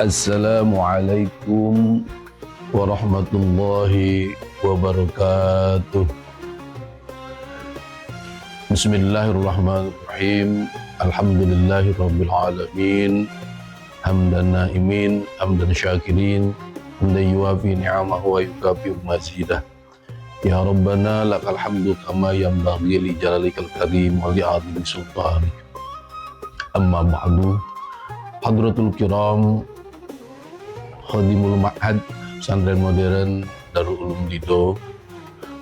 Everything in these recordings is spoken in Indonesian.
Assalamualaikum warahmatullahi wabarakatuh. Bismillahirrahmanirrahim. Alhamdulillahirabbil alamin. Hamdan na'imin, hamdan syakirin, hamdan yuwafi ni'amahu wa yukafi mazidah. Ya Rabbana lakal hamdu kama yanbaghi li jalalikal karim wa li 'azimi sultanik. Amma ba'du. Hadratul kiram, Khadimul Ma'had Pesantren Modern Darul Ulum Lido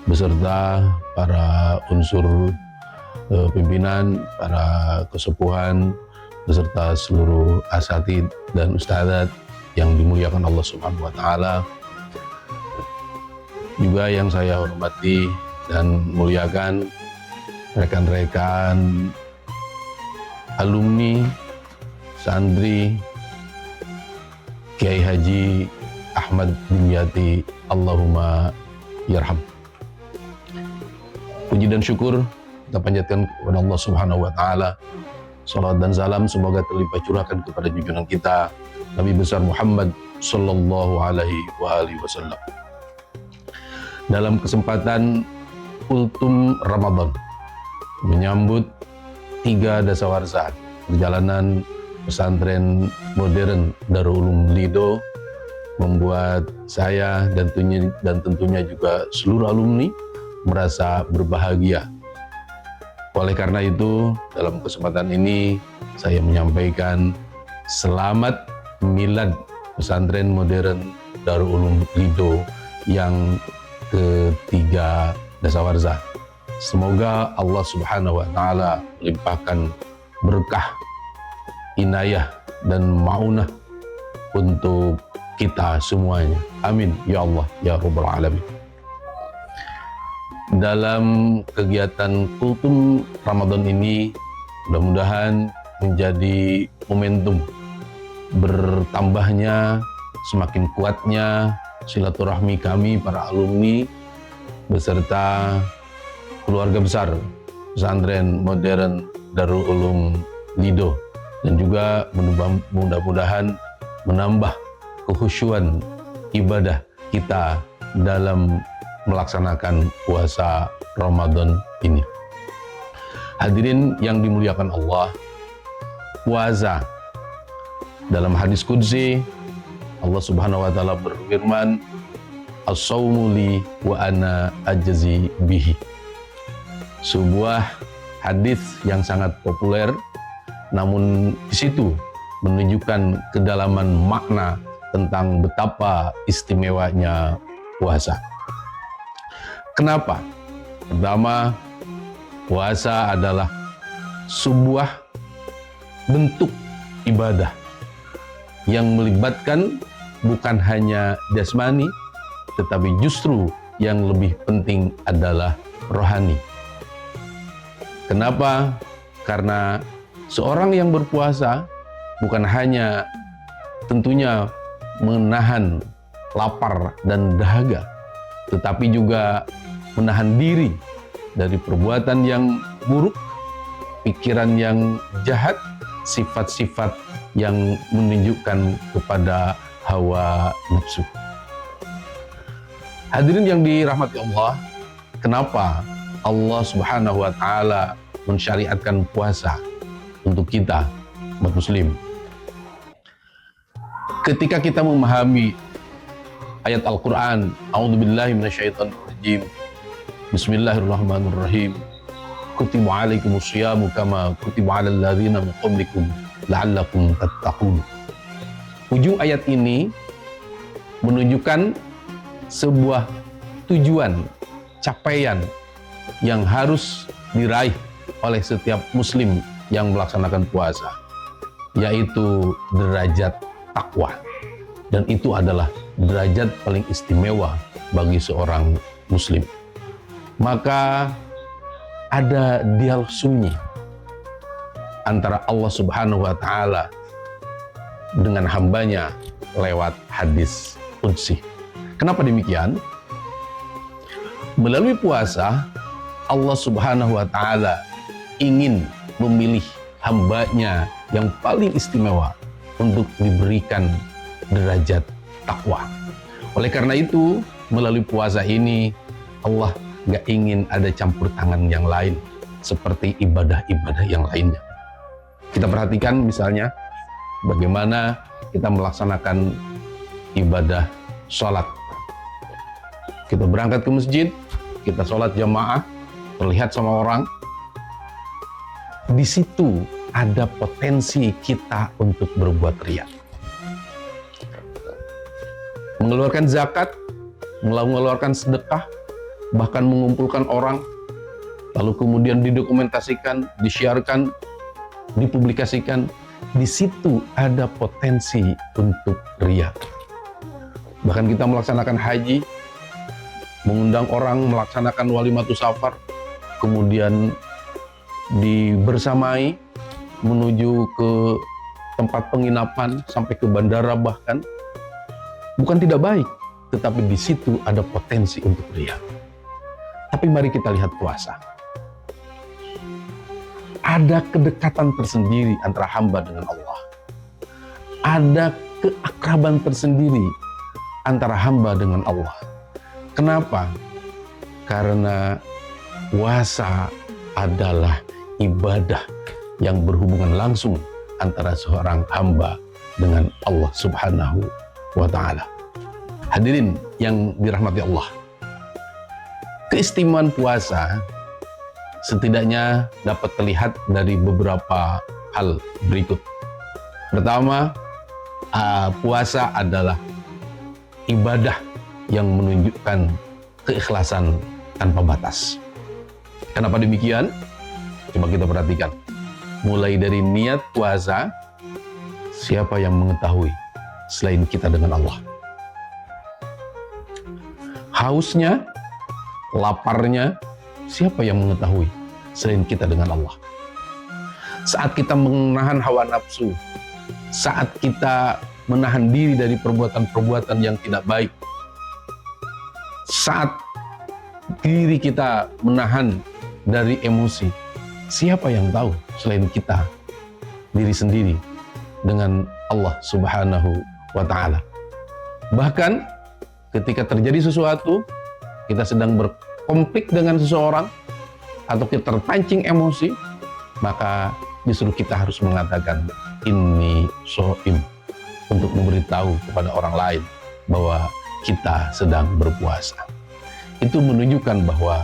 beserta para unsur pimpinan, para kesepuhan, beserta seluruh asatid dan ustadzat yang dimuliakan Allah Subhanahu wa taala. Juga yang saya hormati dan muliakan rekan-rekan alumni santri Kiai Haji Ahmad Dimyati, Allahumma yarham. Puji dan syukur kita panjatkan kepada Allah Subhanahu wa taala. Salat dan salam semoga terlimpah curahkan kepada junjungan kita Nabi besar Muhammad sallallahu alaihi wasallam. Dalam kesempatan Ultum Ramadan menyambut 3 dasawarsa perjalanan Pesantren Modern Darul Ulum Lido membuat saya dan tentunya juga seluruh alumni merasa berbahagia. Oleh karena itu, dalam kesempatan ini saya menyampaikan selamat milad Pesantren Modern Darul Ulum Lido yang ketiga dasawarsa. Semoga Allah Subhanahu wa taala melimpahkan berkah, inayah dan maunah untuk kita semuanya. Amin ya Allah ya Rabbal alamin. Dalam kegiatan Kultum Ramadan ini mudah-mudahan menjadi momentum bertambahnya, semakin kuatnya silaturahmi kami para alumni beserta keluarga besar Pesantren Modern Darul Ulum Lido, dan juga mudah-mudahan menambah kekhusyuan ibadah kita dalam melaksanakan puasa Ramadan ini. Hadirin yang dimuliakan Allah, puasa dalam hadis qudsi Allah Subhanahu wa taala berfirman, as-saumu li wa ana ajzi bihi. Sebuah hadis yang sangat populer, namun di situ menunjukkan kedalaman makna tentang betapa istimewanya puasa. Kenapa? Pertama, puasa adalah sebuah bentuk ibadah yang melibatkan bukan hanya jasmani, tetapi justru yang lebih penting adalah rohani. Kenapa? Karena seorang yang berpuasa bukan hanya tentunya menahan lapar dan dahaga, tetapi juga menahan diri dari perbuatan yang buruk, pikiran yang jahat, sifat-sifat yang menunjukkan kepada hawa nafsu. Hadirin yang dirahmati Allah, kenapa Allah Subhanahu wa taala mensyariatkan puasa untuk kita umat muslim? Ketika kita memahami ayat Al-Quran, a'udzubillahi minasyaitonirrajim, bismillahirrahmanirrahim, kutiba alaikumusyamu kama kutiba alal ladzina min qablikum la'allakum tattaqun. Ujung ayat ini menunjukkan sebuah tujuan, capaian yang harus diraih oleh setiap muslim yang melaksanakan puasa, yaitu derajat takwa. Dan itu adalah derajat paling istimewa bagi seorang muslim. Maka ada dialog sunyi antara Allah Subhanahu wa taala dengan hambanya lewat hadis qudsi. Kenapa demikian? Melalui puasa, Allah Subhanahu wa taala ingin memilih hambanya yang paling istimewa untuk diberikan derajat takwa. Oleh karena itu, melalui puasa ini, Allah gak ingin ada campur tangan yang lain, seperti ibadah-ibadah yang lainnya. Kita perhatikan misalnya, bagaimana kita melaksanakan ibadah sholat. Kita berangkat ke masjid, kita sholat jamaah, terlihat sama orang. Di situ ada potensi kita untuk berbuat riya. Mengeluarkan zakat, mengeluarkan sedekah, bahkan mengumpulkan orang, lalu kemudian didokumentasikan, disiarkan, dipublikasikan. Di situ ada potensi untuk riya. Bahkan kita melaksanakan haji, mengundang orang melaksanakan walimatus safar, kemudian dibersamai menuju ke tempat penginapan sampai ke bandara bahkan. Bukan tidak baik, tetapi di situ ada potensi untuk riya. Tapi mari kita lihat puasa. Ada kedekatan tersendiri antara hamba dengan Allah. Ada keakraban tersendiri antara hamba dengan Allah. Kenapa? Karena puasa adalah ibadah yang berhubungan langsung antara seorang hamba dengan Allah Subhanahu wa ta'ala. Hadirin yang dirahmati Allah, keistimewaan puasa setidaknya dapat terlihat dari beberapa hal berikut. Pertama, puasa adalah ibadah yang menunjukkan keikhlasan tanpa batas. Kenapa demikian? Coba kita perhatikan. Mulai dari niat puasa, siapa yang mengetahui selain kita dengan Allah? Hausnya, laparnya, siapa yang mengetahui selain kita dengan Allah? Saat kita menahan hawa nafsu, saat kita menahan diri dari perbuatan-perbuatan yang tidak baik, saat diri kita menahan dari emosi, siapa yang tahu selain kita, diri sendiri dengan Allah Subhanahu wa ta'ala? Bahkan ketika terjadi sesuatu, kita sedang berkonflik dengan seseorang, atau kita terpancing emosi, maka justru kita harus mengatakan inni shaim, untuk memberitahu kepada orang lain bahwa kita sedang berpuasa. Itu menunjukkan bahwa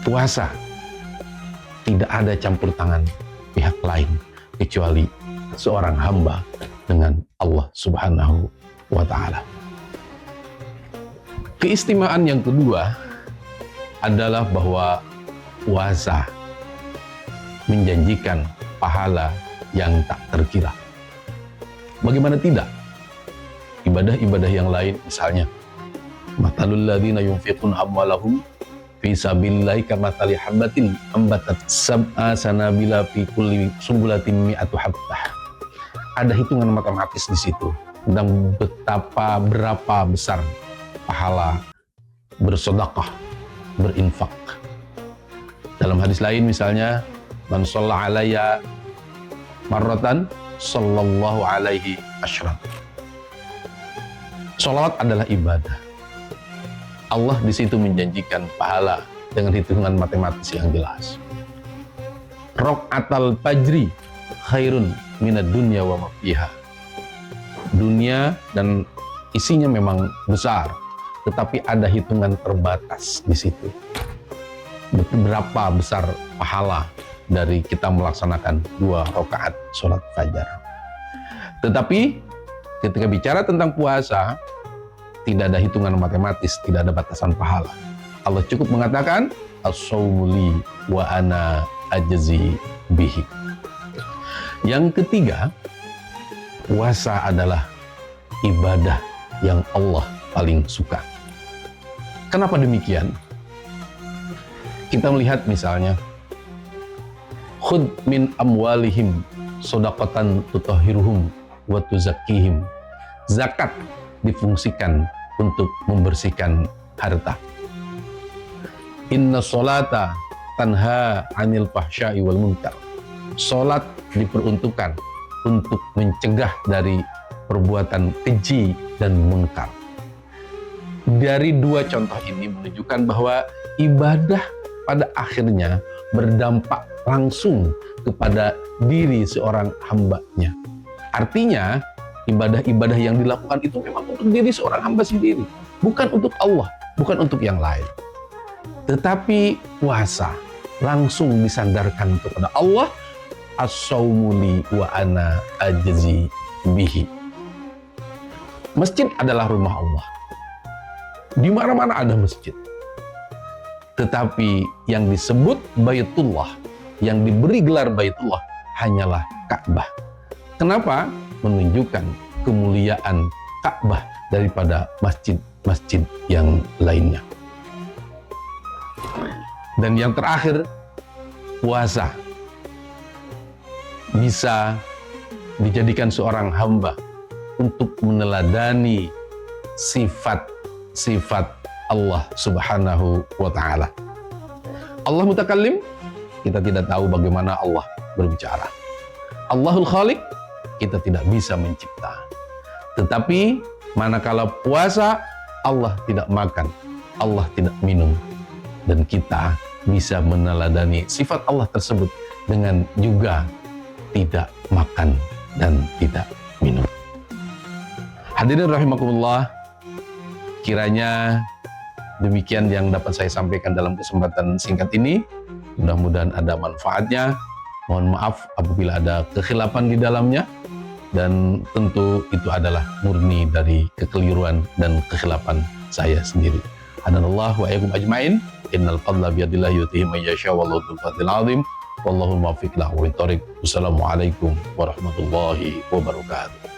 puasa tidak ada campur tangan pihak lain kecuali seorang hamba dengan Allah Subhanahu wa ta'ala. Keistimewaan yang kedua adalah bahwa puasa menjanjikan pahala yang tak terkira. Bagaimana tidak? Ibadah-ibadah yang lain misalnya, matalul ladzina yunfiquna amwalahum fi sabilillahi kamathali habatin ambatat sab'a sanabila fi kulli sumbulatin mi'atu habbah. Ada hitungan matematis di situ tentang berapa besar pahala bersedekah, berinfak. Dalam hadis lain misalnya, man shalla alayya marratan sallallahu alaihi asyran. Sholawat adalah ibadah. Allah di situ menjanjikan pahala dengan hitungan matematis yang jelas. Rok'atal fajri khairun minad dunya wa ma fiha. Dunia dan isinya memang besar, tetapi ada hitungan terbatas di situ. Berapa besar pahala dari kita melaksanakan 2 rakaat sholat fajar. Tetapi ketika bicara tentang puasa, tidak ada hitungan matematis, tidak ada batasan pahala. Allah cukup mengatakan, as-shaumu li wa ana ajzi bihi. Yang ketiga, puasa adalah ibadah yang Allah paling suka. Kenapa demikian? Kita melihat misalnya, khud min amwalihim shadaqatan tutahhiruhum wa tuzakkihim. Zakat difungsikan untuk membersihkan harta. Inna sholata tanha anil fahsya'i wal munkar. Sholat diperuntukkan untuk mencegah dari perbuatan keji dan munkar. Dari dua contoh ini menunjukkan bahwa ibadah pada akhirnya berdampak langsung kepada diri seorang hambanya. Artinya, ibadah-ibadah yang dilakukan itu memang untuk diri seorang hamba sendiri, bukan untuk Allah, bukan untuk yang lain. Tetapi puasa langsung disandarkan kepada Allah, as-saumu li wa ana ajzi bihi. Masjid adalah rumah Allah. Di mana-mana ada masjid. Tetapi yang disebut Baitullah, yang diberi gelar Baitullah, hanyalah Ka'bah. Kenapa? Menunjukkan kemuliaan Ka'bah daripada masjid-masjid yang lainnya. Dan yang terakhir, puasa bisa dijadikan seorang hamba untuk meneladani sifat Allah Subhanahu wa ta'ala. Allah mutakallim, kita tidak tahu bagaimana Allah berbicara. Allahul Khaliq, kita tidak bisa mencipta. Tetapi manakala puasa, Allah tidak makan, Allah tidak minum, dan kita bisa meneladani sifat Allah tersebut dengan juga tidak makan dan tidak minum. Hadirin rahimakumullah, kiranya demikian yang dapat saya sampaikan dalam kesempatan singkat ini. Mudah-mudahan ada manfaatnya. Mohon maaf apabila ada kekhilafan di dalamnya, dan tentu itu adalah murni dari kekeliruan dan kekhilafan saya sendiri. Hadanallahu wa iyyakum ajmain. Innal fadla biyadillahi yutihi man yasha wallahu dzul fadlil azim. Wallahu muwaffiq ila aqwamit thoriq. Wassalamualaikum warahmatullahi wabarakatuh.